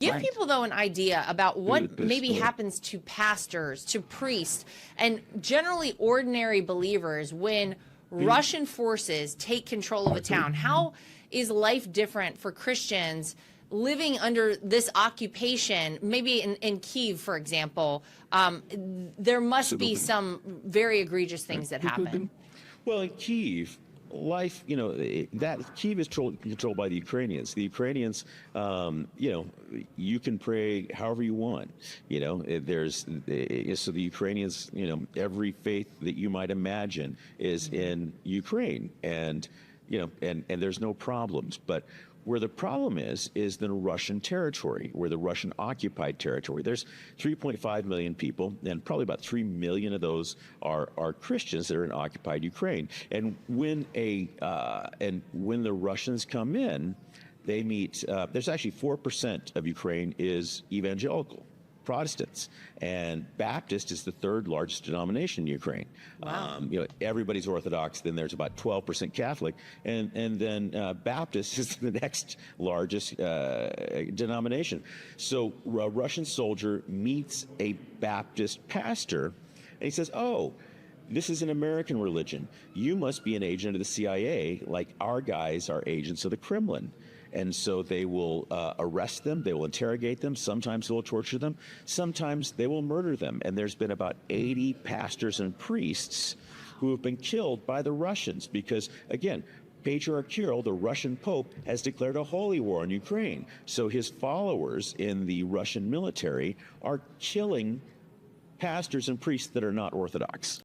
Give people, though, an idea about what maybe happens to pastors, to priests, and generally ordinary believers when Russian forces take control of a town. How is life different for Christians living under this occupation? Maybe in Kiev, for example, there must be some very egregious things that happen. Well, in Kiev, life, that Kiev is controlled by the Ukrainians. The Ukrainians, you can pray however you want. So the Ukrainians, every faith that you might imagine is in Ukraine, and there's no problems. But where the problem is the Russian territory, where the Russian occupied territory. There's 3.5 million people, and probably about 3 million of those are Christians that are in occupied Ukraine. And when the Russians come in, they meet. There's actually 4% of Ukraine is evangelical, Protestants, and Baptist is the third largest denomination in Ukraine. Wow. Everybody's Orthodox. Then there's about 12% Catholic, and then Baptist is the next largest denomination. So a Russian soldier meets a Baptist pastor, and he says, "Oh, this is an American religion. You must be an agent of the CIA, like our guys are agents of the Kremlin." And so they will arrest them, they will interrogate them, sometimes they will torture them, sometimes they will murder them. And there's been about 80 pastors and priests who have been killed by the Russians because, again, Patriarch Kirill, the Russian Pope, has declared a holy war on Ukraine. So his followers in the Russian military are killing pastors and priests that are not Orthodox.